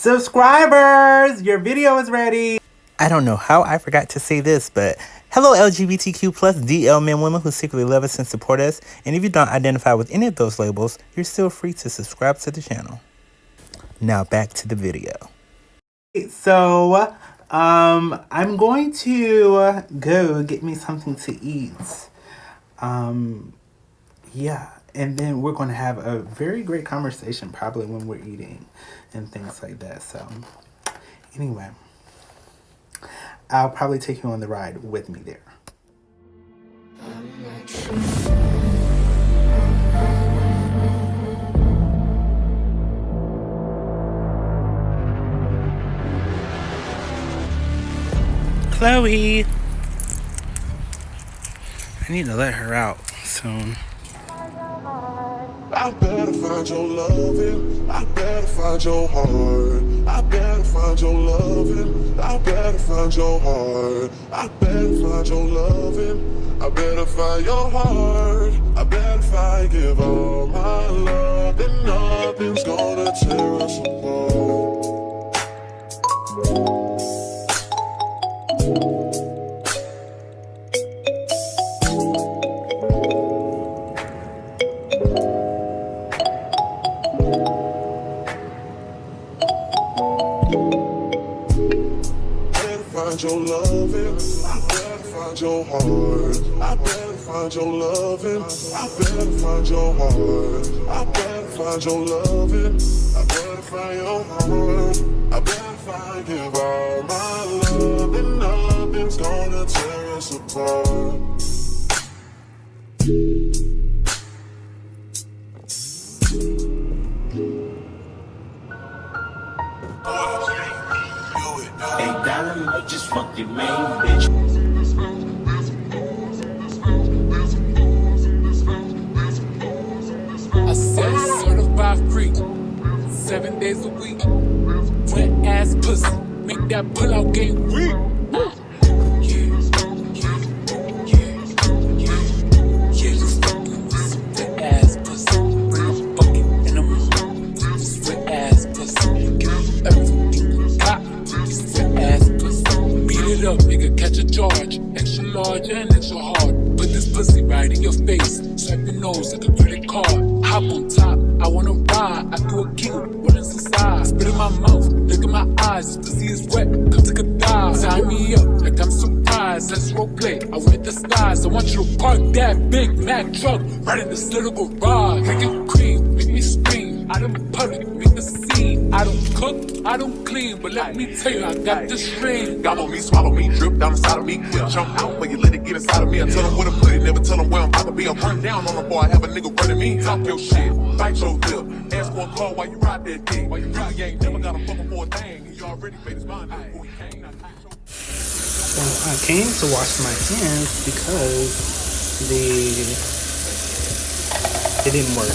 Subscribers, your video is ready. I don't know how I forgot to say this, but hello LGBTQ plus DL men, women who secretly love us and support us. And if you don't identify with any of those labels, you're still free to subscribe to the channel. Now back to the video. So, I'm going to go get me something to eat. Yeah, and then we're going to have a very great conversation probably when we're eating and things like that. So, anyway, I'll probably take you on the ride with me there. Chloe, I need to let her out soon. I better find your loving, I better find your heart. I better find your loving, I better find your heart. I better find your loving, I better find your heart. I better if I give all my love, then nothing's gonna tear us apart. Your loving, I better find your heart. I better find your loving, I better find your heart. I better find your loving, I better find your heart. I better find, give all my love, and nothing's gonna tear us apart. Just fuck your main bitch. I said certified freak, 7 days a week. Wet ass pussy, make that pull out game weak. Up, nigga, catch a charge. Extra large and extra hard. Put this pussy right in your face. Swipe your nose like a credit card. Hop on top, I wanna ride. I do a king, what is inside? Spit in my mouth, look in my eyes. This pussy is wet, come take a dive. Tie me up like I'm surprised. Let's role play, I went the skies. I want you to park that Big Mac truck right in this little garage. Make it cream, make me scream. Out in public, make the scene. I don't cook, I don't clean, but let me tell you, I got this string. Gobble me, swallow me, drip down the side of me. Quick jump out, but you let it get inside of me. I tell them where to put it, never tell them where I'm about to be. I'm run down on the boy, I have a nigga running me. Talk your shit, bite your lip. Ask for a call while you ride that dick. While you really ain't never got a fucking for a thing. You already made his mind up before he came. So I came to wash my hands because it didn't work.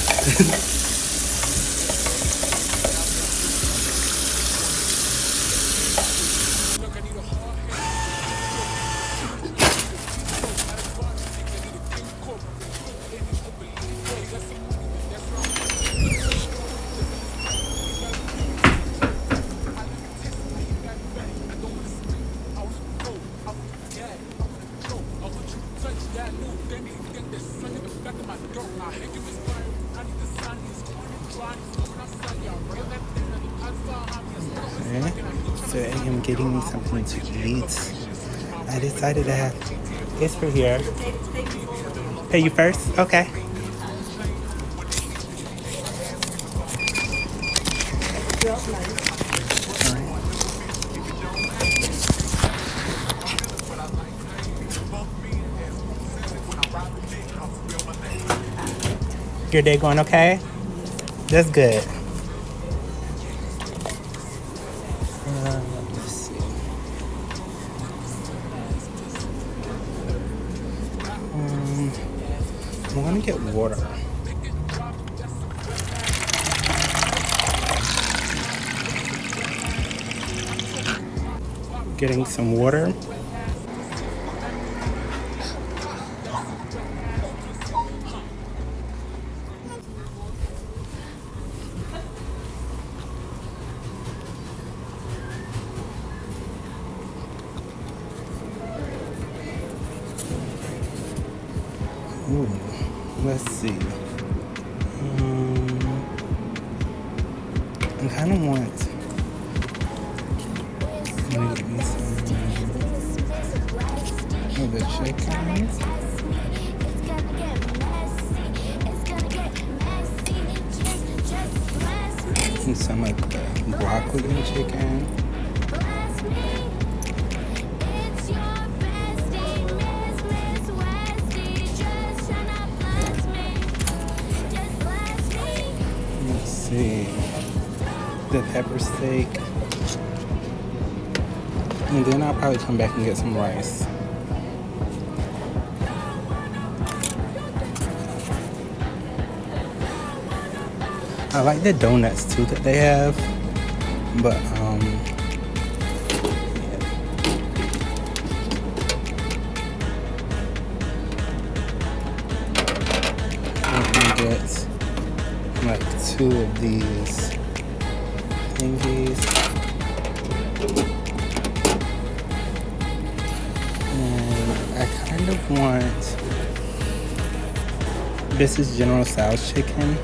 So I am getting me something to eat. I decided to have this for here. Pay you first? Okay. Your day going okay? That's good. Let's see. I'm gonna get water. Getting some water. let's see. I kind of want. Let me get me some of the chicken. And some of the broccoli and chicken. Let's see. The pepper steak. And then I'll probably come back and get some rice. I like the donuts too that they have, but let me get like 2 of these thingies, and I kind of want. This is General Tso's chicken.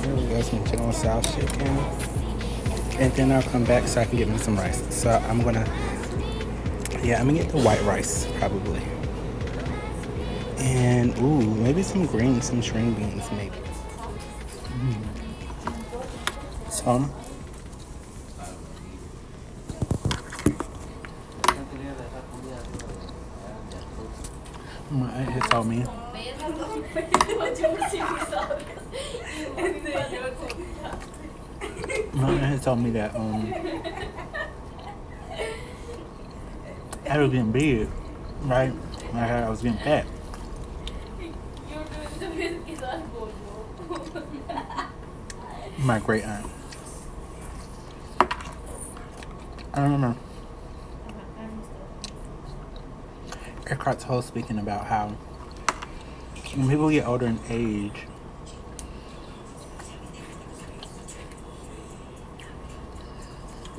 Here we go, some General Tso chicken. And then I'll come back so I can get me some rice. So I'm gonna get the white rice probably. And ooh, maybe some greens, some string beans maybe. So my aunt had told me that I was getting big, right? I was getting fat. My great aunt. I don't know. Eckhart Tolle speaking about how when people get older in age,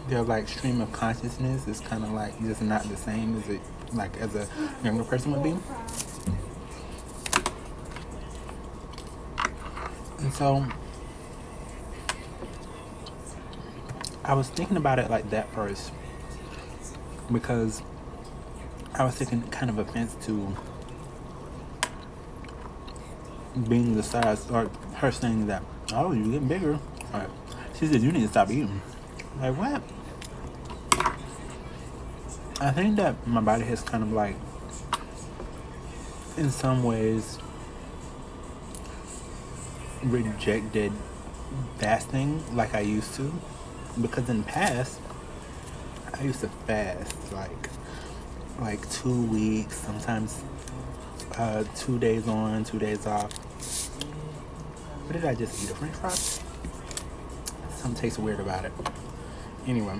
their like stream of consciousness is kind of like just not the same as it like as a younger person would be. And so I was thinking about it like that first because I was taking kind of offense to being the size, or her saying that, oh, you're getting bigger. Or she said, you need to stop eating. Like, what? I think that my body has kind of like, in some ways, rejected fasting like I used to. Because in the past, I used to fast like 2 weeks, sometimes 2 days on, 2 days off. What did I just eat? A French fry? Something tastes weird about it. Anyway.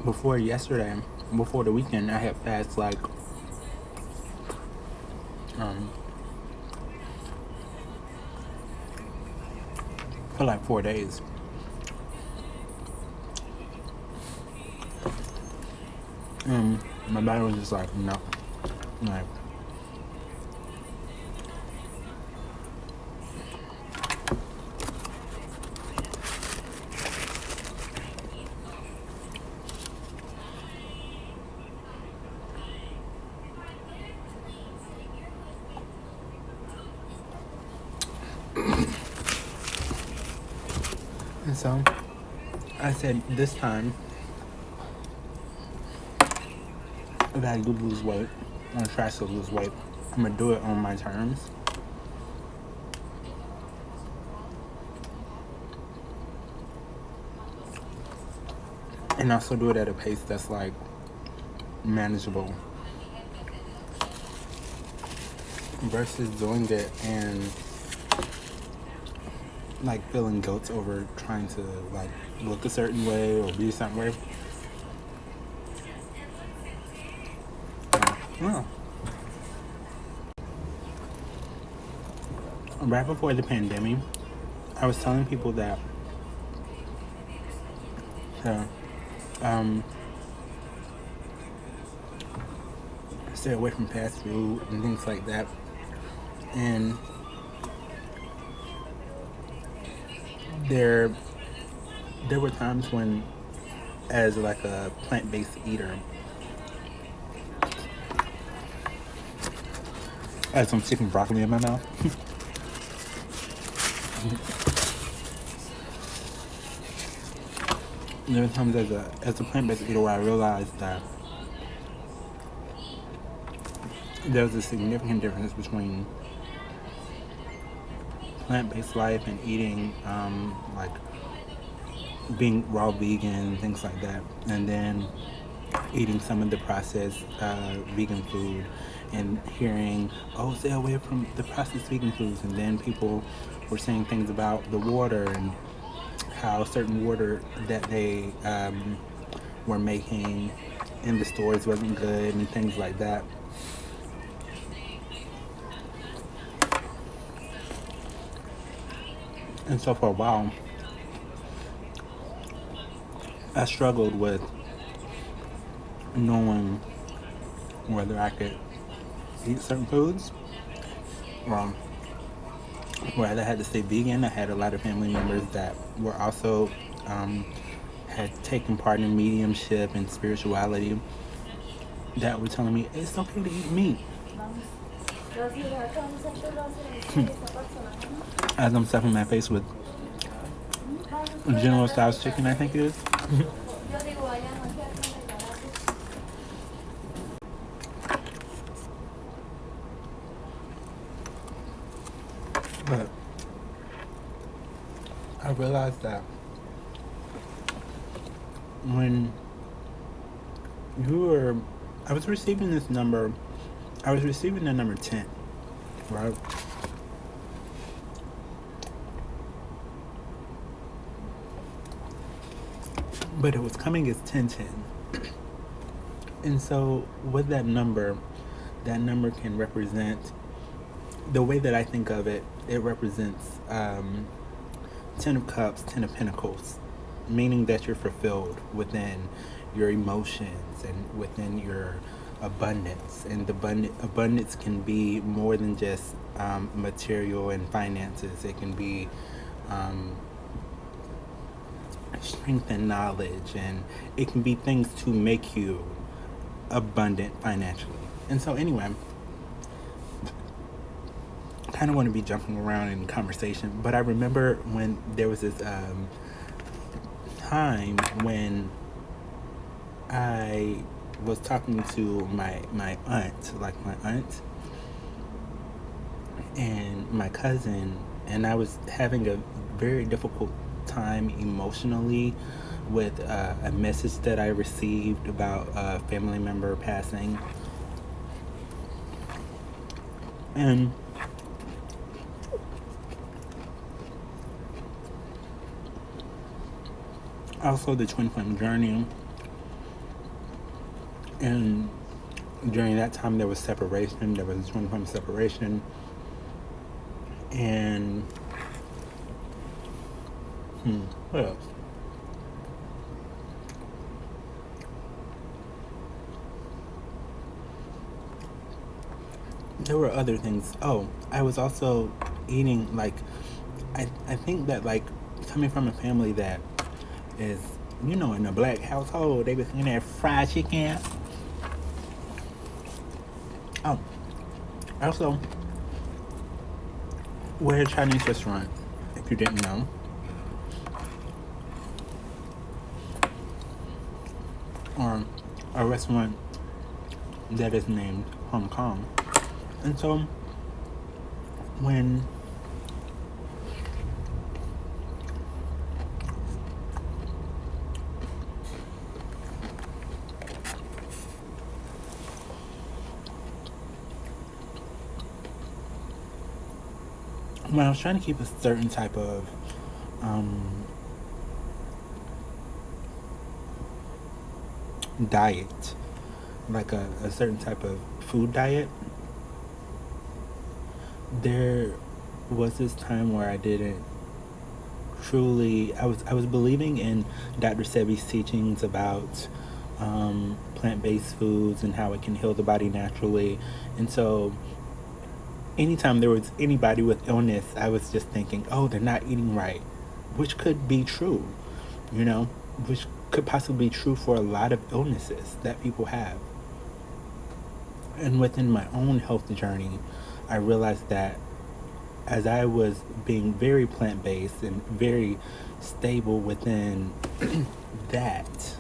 Before the weekend, I had fasted like for like 4 days. My body was just like, no. Like, and so I said this time if I do lose weight, I'm gonna try to lose weight. I'm gonna do it on my terms. And also do it at a pace that's like manageable. Versus doing it and like feeling guilt over trying to like look a certain way or be a certain way. Yeah. right before the pandemic, I was telling people that uh, um, stay away from fast food and things like that. And there, there were times when, as like a plant-based eater, I had some chicken broccoli in my mouth. There were times as a plant-based eater where I realized that there was a significant difference between plant-based life and eating like being raw vegan, things like that, and then eating some of the processed vegan food and hearing, oh, stay away from the processed vegan foods. And then people were saying things about the water and how certain water that they were making in the stores wasn't good and things like that. And so for a while, I struggled with knowing whether I could eat certain foods or whether I had to stay vegan. I had a lot of family members that were also had taken part in mediumship and spirituality that were telling me it's okay to eat meat. As I'm stuffing my face with General Tso's chicken, I think it is. But I realized that when I was receiving this number, I was receiving the number 10, right? But it was coming as 1010. And so with that number can represent, the way that I think of it, it represents 10 of Cups, 10 of Pentacles, meaning that you're fulfilled within your emotions and within your abundance. And the abundance can be more than just material and finances. It can be strength and knowledge, and it can be things to make you abundant financially. And so anyway, I kind of want to be jumping around in conversation, but I remember when there was this time when I was talking to my aunt, like my aunt and my cousin, and I was having a very difficult time emotionally with a message that I received about a family member passing. And also the twin flame journey. And during that time there was separation, there was a twin flame separation. And what else? There were other things. Oh, I was also eating, like, I think that, like, coming from a family that is, you know, in a black household, they was eating that fried chicken. Oh, also, we're a Chinese restaurant, if you didn't know. Or a restaurant that is named Hong Kong. And so when I was trying to keep a certain type of diet, like a certain type of food diet, there was this time where I didn't truly, I was believing in Dr. Sebi's teachings about plant-based foods and how it can heal the body naturally. And so anytime there was anybody with illness, I was just thinking, oh, they're not eating right, which could be true, you know, which could possibly be true for a lot of illnesses that people have. And within my own health journey, I realized that as I was being very plant based and very stable within that,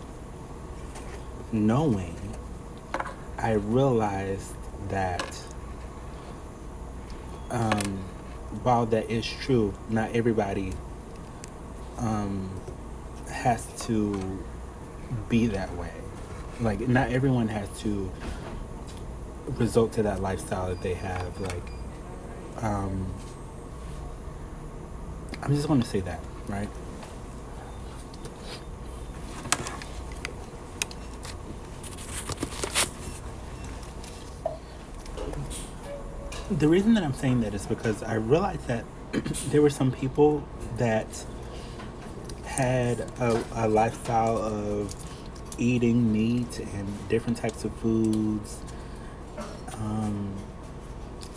knowing, I realized that while that is true, not everybody has to be that way. Like, not everyone has to result to that lifestyle that they have. Like, I'm just going to say that, right? The reason that I'm saying that is because I realized that there were some people that had a lifestyle of eating meat and different types of foods,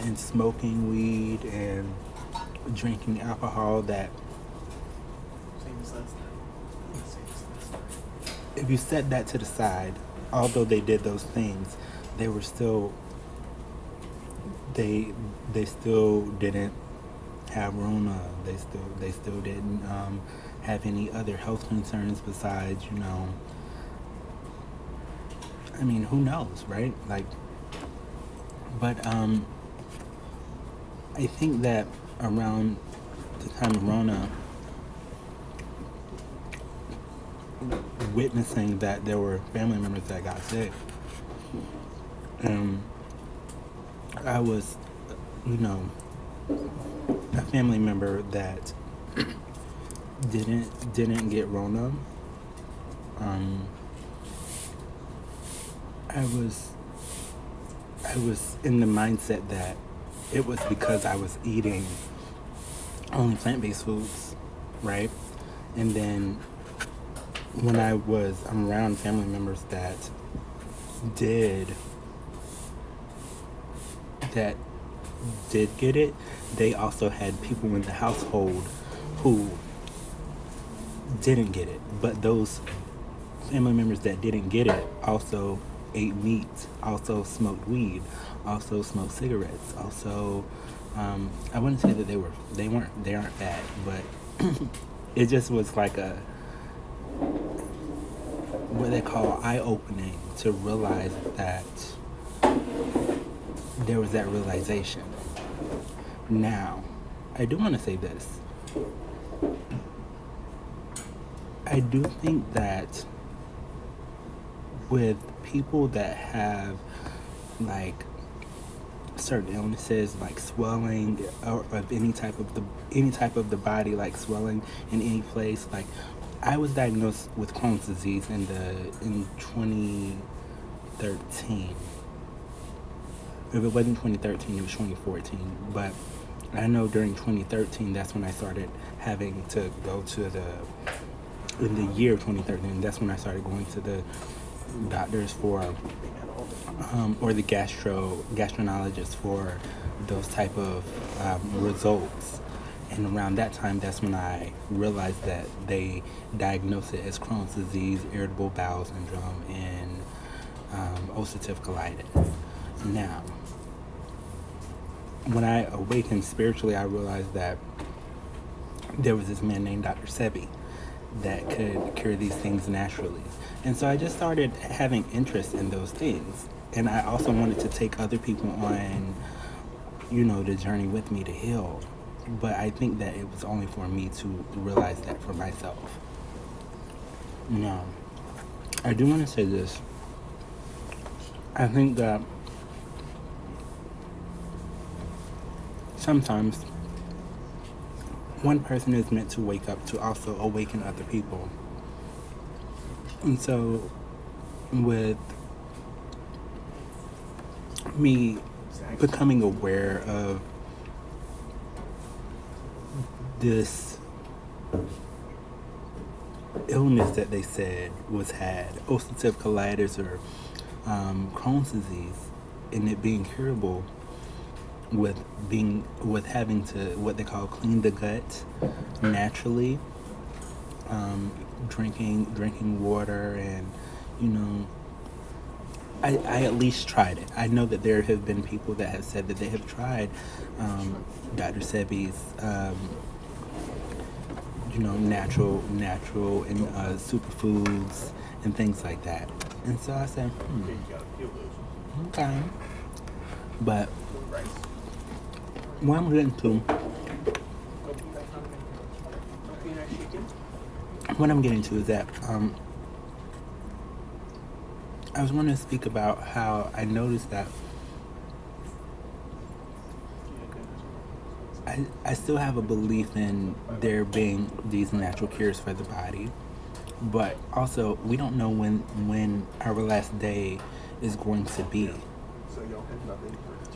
and smoking weed and drinking alcohol, that if you set that to the side, although they did those things, they were still they still didn't have Rona. They still didn't have any other health concerns besides, you know, I mean, who knows, right? Like, but I think that around the time of Rona, witnessing that there were family members that got sick, I was, you know, a family member that didn't get Rona. I was in the mindset that it was because I was eating only plant-based foods, right? And then when I'm around family members that did get it, they also had people in the household who didn't get it. But those family members that didn't get it also ate meat, also smoked weed, also smoked cigarettes, also I wouldn't say that they aren't bad, but it just was like a what they call eye-opening to realize that there was that realization. Now, I do want to say this. I do think that with people that have like certain illnesses, like swelling or of any type of the body, like swelling in any place, like I was diagnosed with Crohn's disease in 2013. If it wasn't 2013, it was 2014. But I know during 2013, that's when I started having to go to in the year of 2013, that's when I started going to the doctors for, or the gastroenterologist for those type of results. And around that time, that's when I realized that they diagnosed it as Crohn's disease, irritable bowel syndrome, and ulcerative colitis. Now, when I awakened spiritually, I realized that there was this man named Dr. Sebi that could cure these things naturally. And so I just started having interest in those things. And I also wanted to take other people on, you know, the journey with me to heal. But I think that it was only for me to realize that for myself. Now, I do want to say this. I think that sometimes one person is meant to wake up to also awaken other people. And so with me becoming aware of this illness that they said was had, ulcerative colitis or Crohn's disease, and it being curable with having to what they call clean the gut naturally, drinking water, and you know, I at least tried it. I know that there have been people that have said that they have tried Dr. Sebi's natural and superfoods and things like that. And so I said, okay. But what I'm getting to is that I was going to speak about how I noticed that I still have a belief in there being these natural cures for the body, but also we don't know when our last day is going to be.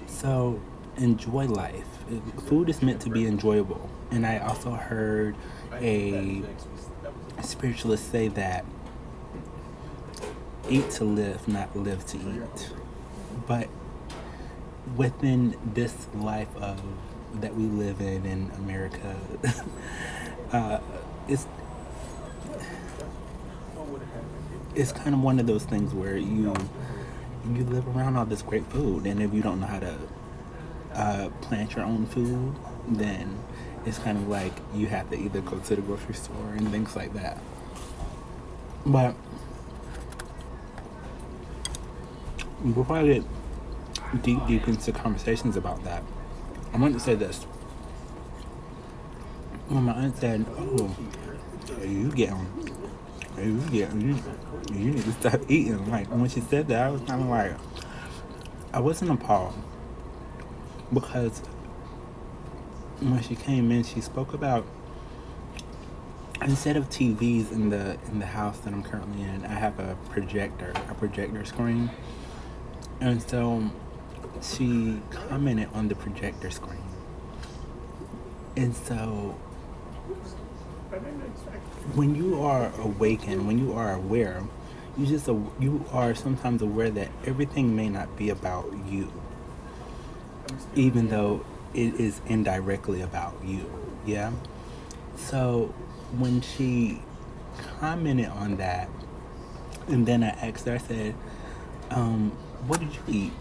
So enjoy life. Food is meant to be enjoyable. And I also heard a spiritualist say that eat to live, not live to eat. But within this life of that we live in America, it's kind of one of those things where you live around all this great food, and if you don't know how to plant your own food, then it's kind of like you have to either go to the grocery store and things like that. But before I get deep into conversations about that, I want to say this. When my aunt said, "Oh, you need to stop eating," like when she said that, I was kind of like, I wasn't appalled, because when she came in, she spoke about, instead of TVs in the house that I'm currently in, I have a projector screen, and so she commented on the projector screen, and so when you are awakened, when you are aware, you are sometimes aware that everything may not be about you, even though it is indirectly about you. Yeah. So when she commented on that, and then I asked her, I said, "What did you eat?"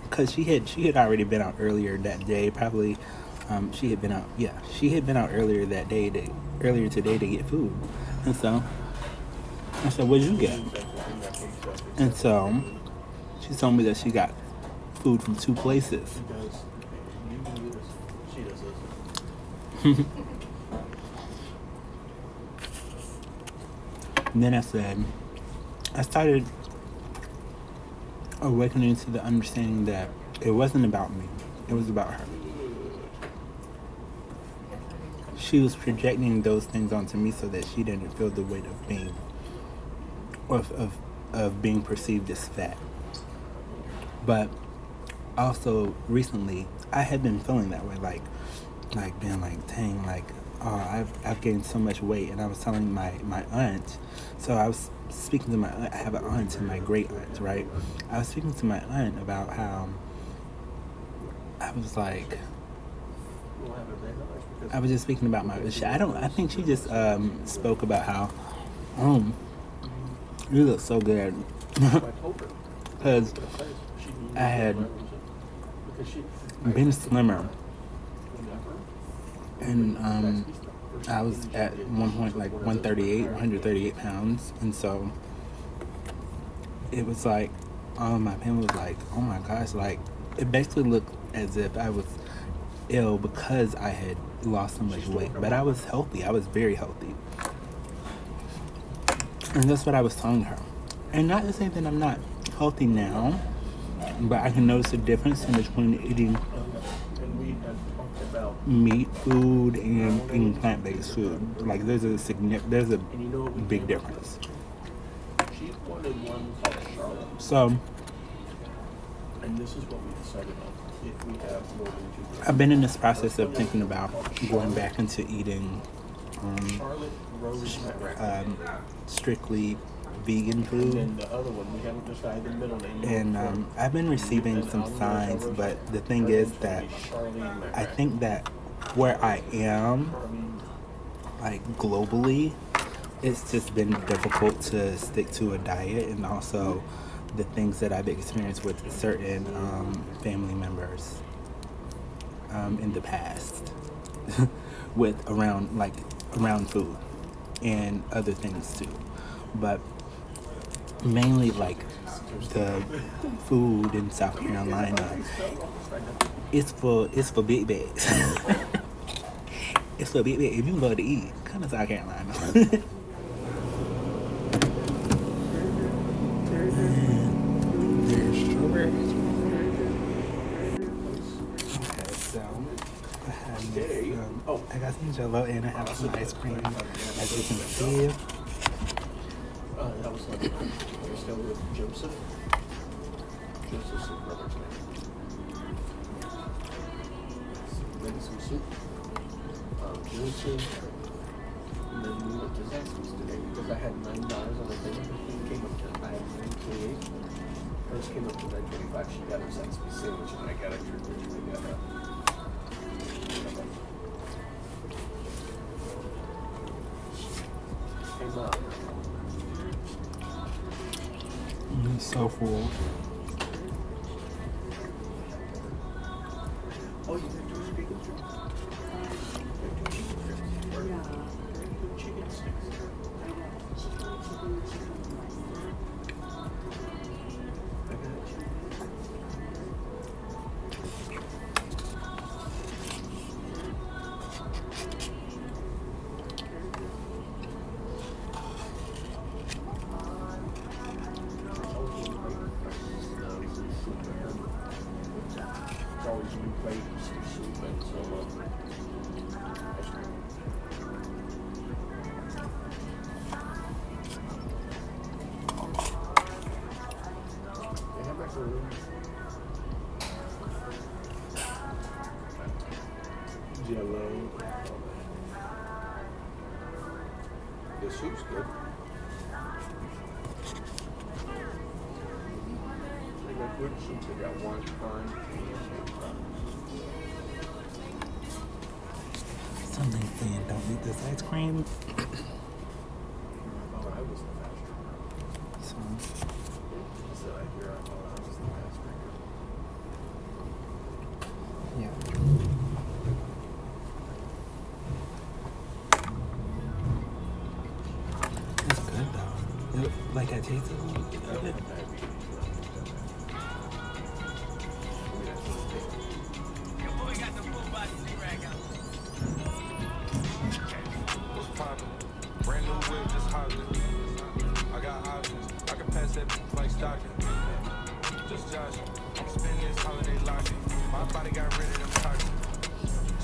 Because she had already been out earlier that day. Probably, she had been out. Yeah, she had been out earlier today to get food. And so I said, "What did you get?" And so she told me that she got food from 2 places. And then I started awakening to the understanding that it wasn't about me, it was about her. She was projecting those things onto me so that she didn't feel the weight of being of being perceived as fat. But also recently I had been feeling that way, like being like, dang, like, oh, I've gained so much weight. And I was telling my aunt, so I was speaking to my aunt. I have an aunt and my great aunt, right? I was speaking to my aunt about how I was just speaking about I think she just spoke about how, you look so good. Because I had been slimmer, and I was at one point like 138 pounds, and so it was like, my family was like, oh my gosh, like it basically looked as if I was ill because I had lost so much weight, but I was healthy. I was very healthy, and that's what I was telling her. And not to say that I'm not healthy now, but I can notice a difference in between eating meat food and eating plant-based food. Like there's a big difference. So I've been in this process of thinking about going back into eating um, strictly vegan food. And I've been receiving some signs, but the thing is that I think that where I am, like globally, it's just been difficult to stick to a diet, and also the things that I've experienced with certain family members in the past with around food and other things too, but mainly like the food in South Carolina. It's for big bags. It's for big bags. If you love to eat, come to South Carolina. There's strawberries. Okay, so I have this, I got some Jello and I have some ice cream, as you can see. That was like, you're still with Joseph. Joseph's brother's name. Maybe some soup. Joseph. And then we went to Zaxby's today because I had $9 on the thing. It came up to, I had $9.28. Hers came up to $9.25. She got her Zaxby's sandwich and I got a trick or treat. I got a. Came up. I'm so full. Oh, you did do chicken strips? Chicken sticks. I got you. Always new flavors to soup and so ice cream. They have macaroni. Jello. The soup's good. They got good soup. They got one fine. Something saying don't eat this ice cream. Oh, I was the master. So, So I hear I was the master. yeah. It's good though. Like I tasted it. Brand new whip, just hopping. I got options. I can pass that like stocking. Just joshing. I'm spending this holiday locking. My body got rid of them toxins.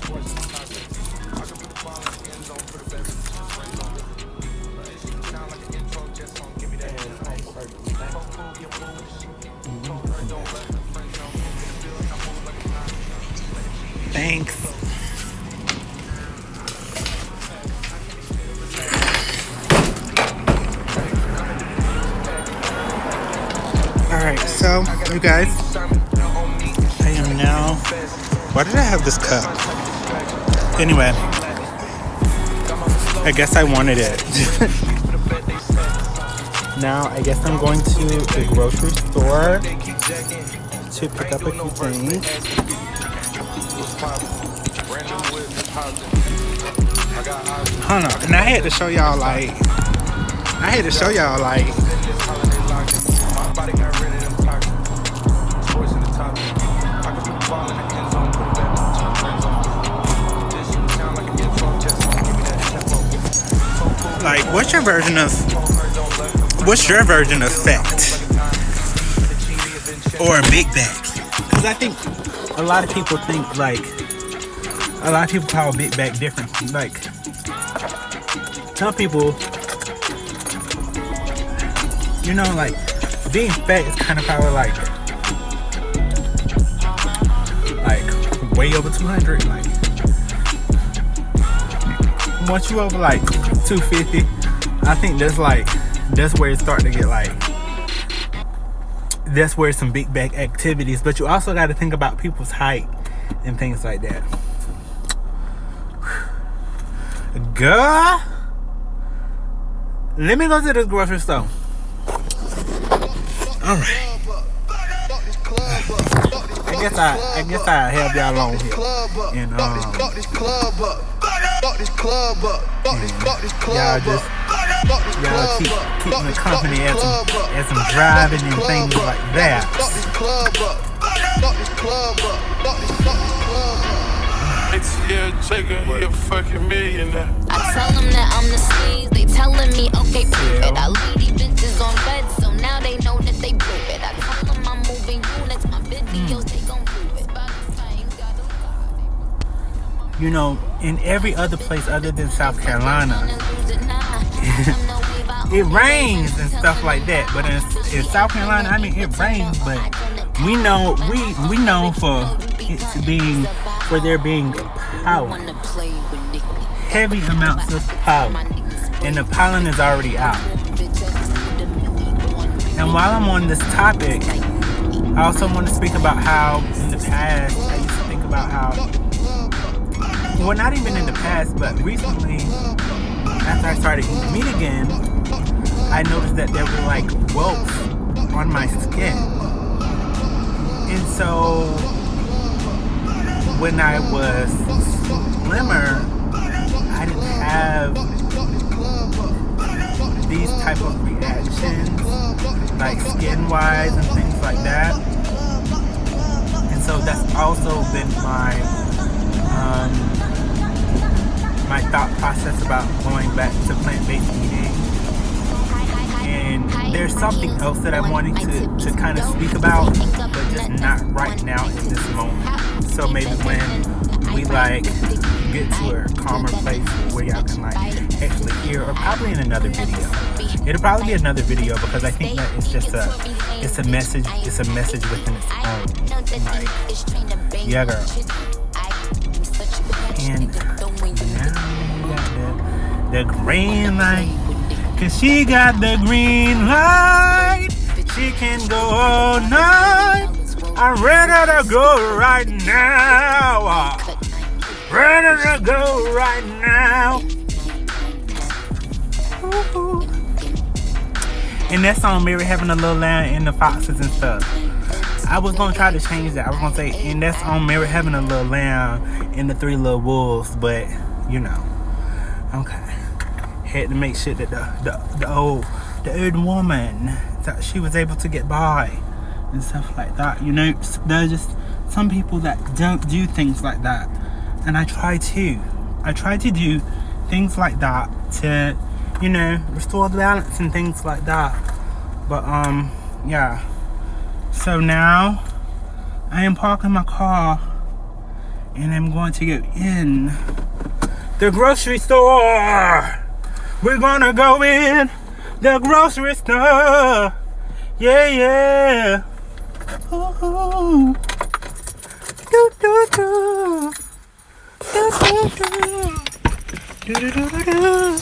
Sports and toxins. I can put the ball in the end zone for the beverage. This shit sound like an intro just song. Give me that ice. Fuck fool, get foolish. Don't let the friends know. In the building, I move like a nine. Thanks. Alright, so you guys, I am now. Why did I have this cup? Anyway, I guess I wanted it. Now, I guess I'm going to the grocery store to pick up a few things. Hold on, and I had to show y'all like. Like, what's your version of fat? Or a big bag? Because I think a lot of people call a big bag different. Like, some people, like, being fat is kind of probably like, way over 200. Like, once you over like 250, I think that's where it start to get like, that's where some big back activities. But you also got to think about people's height and things like that. Girl, let me go to this grocery store. All right. I guess I have y'all on here. And y'all keep me company as I'm driving and things like that. Yeah, Jacob, he a fucking millionaire. I tell them that I'm the sleaze, they telling me, okay, prove it. I leave these bitches on red, so now they know that they blew it. I tell them I'm moving units, my videos, they gon' prove it. You know, in every other place other than South Carolina, it rains and stuff like that. But in South Carolina, I mean, it rains, but we know for there being power, heavy amounts of power, and the pollen is already out. And while I'm on this topic, I also want to speak about how in the past I used to think about how, well, not even in the past, but recently, after I started eating meat again, I noticed that there were like welts on my skin. And so when I was slimmer, I didn't have these type of reactions, like skin-wise and things like that. And so that's also been my thought process about going back to plant-based eating. And there's something else that I'm wanting to kind of speak about, but just not right now in this moment. So maybe when we like get to a calmer place where y'all can like actually hear, or probably in another video. It'll probably be another video because I think that it's just it's a message within its own. Like, yeah, girl. And now we got the green light. Cause she got the green light. She can go all night. I'm ready to go right now. Ready to go right now. Ooh. And that song, Mary Having a Little Lamb and the Foxes and stuff. I was gonna try to change that. I was gonna say, and that's on Mary Having a Little Lamb and the Three Little Wolves, but you know, okay. Had to make sure that the old woman, that she was able to get by and stuff like that. You know, there's just some people that don't do things like that, and I try to do things like that to, you know, restore the balance and things like that. But yeah. So now I am parking my car and I'm going to go in the grocery store. We're gonna go in the grocery store. Yeah, yeah. Ooh. Do, do, do. Do, do, do. Do, do, do, do, do.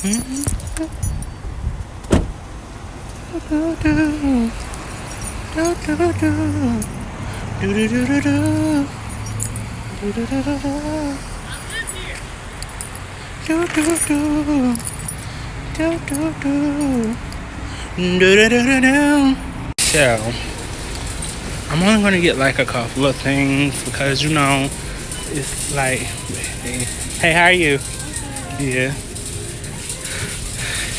Mm-hmm. Do, do, do, do, do. Do, do, do, do, do. Do, do, do, do, do. Do, do, do. Do, do, do. Do, do, do, do, do. So, I'm only going to get like a couple of things because, you know, it's like, hey, how are you? Yeah.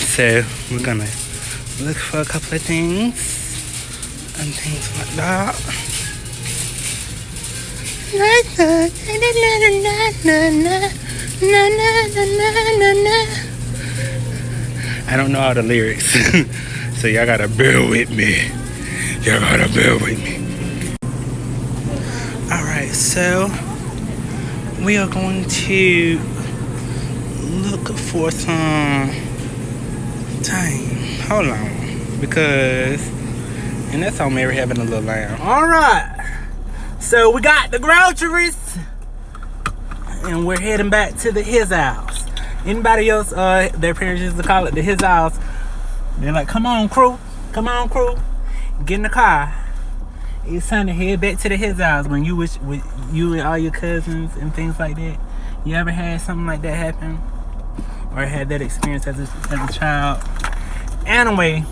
So, we're going to look for a couple of things and things like that. I don't know all the lyrics, so y'all gotta bear with me. Alright, so we are going to look for some time. Hold on, because, and that's how Mary Having a Little Lamb. Alright, So we got the groceries, and we're heading back to his house. Anybody else, their parents used to call it his house. They're like, come on, crew. Get in the car. It's time to head back to his house. When you with you and all your cousins and things like that. You ever had something like that happen? Or had that experience as a child? Anyway,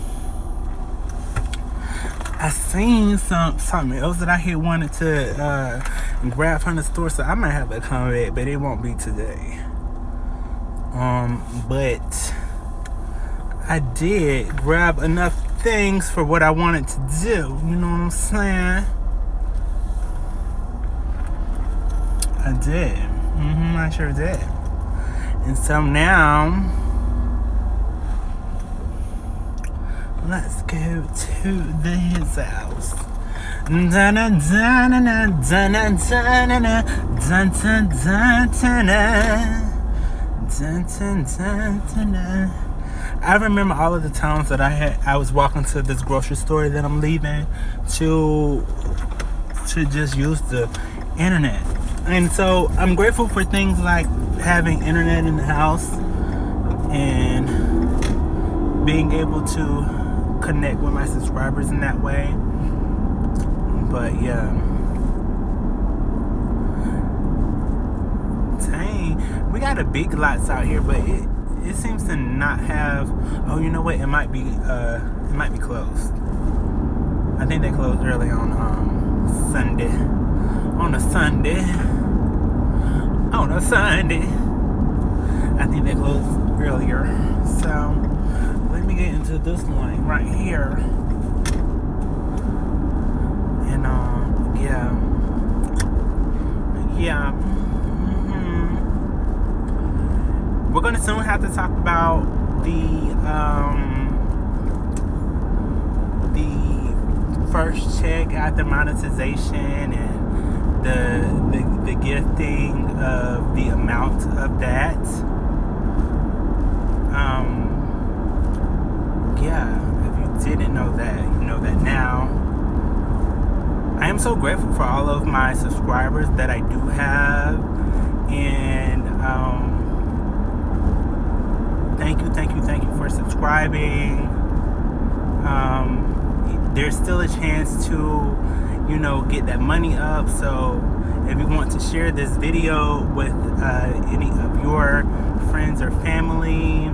I seen something else that I had wanted to grab from the store, so I might have to come back, but it won't be today. But I did grab enough things for what I wanted to do. You know what I'm saying? I did. I sure did. And so now, let's go to his house. I remember all of the times that I was walking to this grocery store that I'm leaving to just use the internet. And so I'm grateful for things like having internet in the house and being able to connect with my subscribers in that way. But yeah, dang, we got a big lots out here, but it seems to not have. Oh, you know what? It might be closed. I think they closed early on Sunday. On a Sunday. I think they closed earlier. So let me get into this one right here. And yeah. We're gonna soon have to talk about the first check after monetization and the gifting of the amount of that. Yeah, if you didn't know that, you know that now. I am so grateful for all of my subscribers that I do have, and thank you for subscribing. There's still a chance to, get that money up. So if you want to share this video with any of your friends or family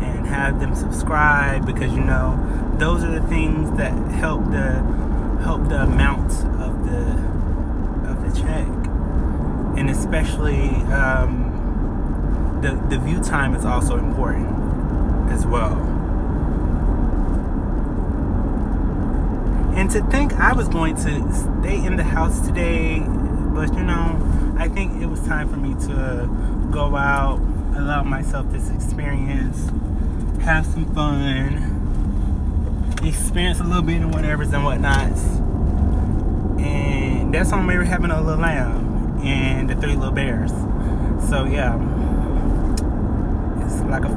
and have them subscribe, because those are the things that help the amount of the check, and especially the view time is also important as well. And to think I was going to stay in the house today, but I think it was time for me to go out, allow myself this experience, have some fun, experience a little bit of whatevers and whatnots. And that's when we were having a little lamb and the 3 little bears. So yeah, it's like a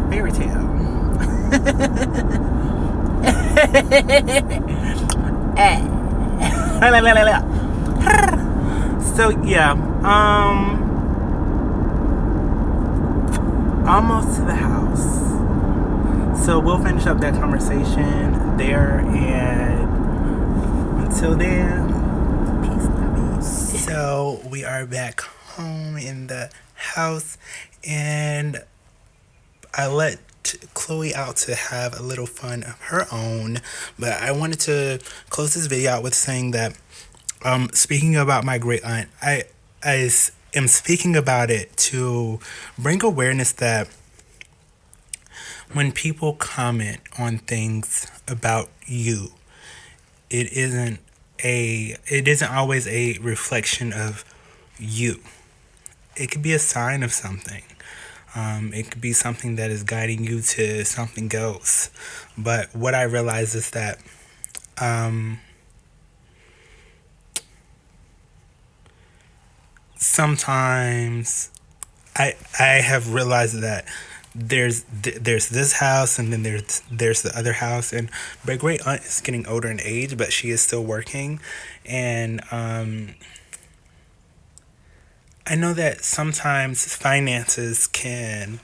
fairy tale. So yeah, almost to the house. So we'll finish up that conversation there, and until then, peace, baby. So we are back home in the house, and I let Chloe out to have a little fun of her own, but I wanted to close this video out with saying that speaking about my great aunt, I am speaking about it to bring awareness that when people comment on things about you, it isn't always a reflection of you. It could be a sign of something. It could be something that is guiding you to something else. But what I realize is that sometimes I have realized that there's this house, and then there's the other house, and my great aunt is getting older in age, but she is still working, and I know that sometimes finances can.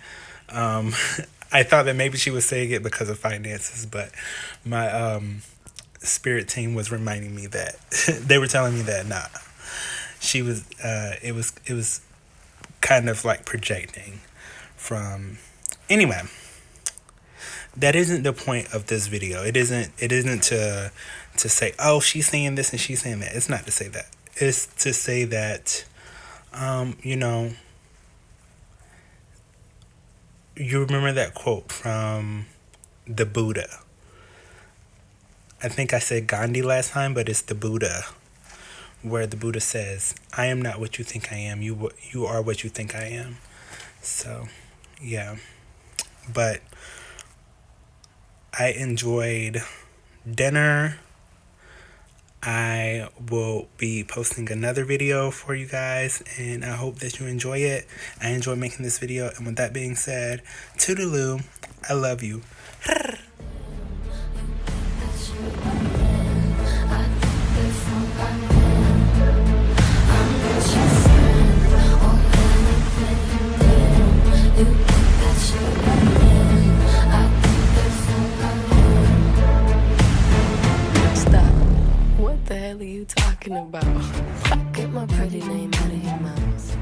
I thought that maybe she was saying it because of finances, but my spirit team was reminding me that they were telling me that nah, she was. It was kind of like projecting from. Anyway, that isn't the point of this video. It isn't to say, oh, she's saying this and she's saying that. It's not to say that. It's to say that you know, you remember that quote from the Buddha. I think I said Gandhi last time, but it's the Buddha, where the Buddha says, I am not what you think I am. You are what you think I am. So, yeah. But I enjoyed dinner. I will be posting another video for you guys, and I hope that you enjoy it. I enjoy making this video, and with that being said, toodaloo, I love you. Stop. What the hell are you talking about? Get my pretty name out of your mouth.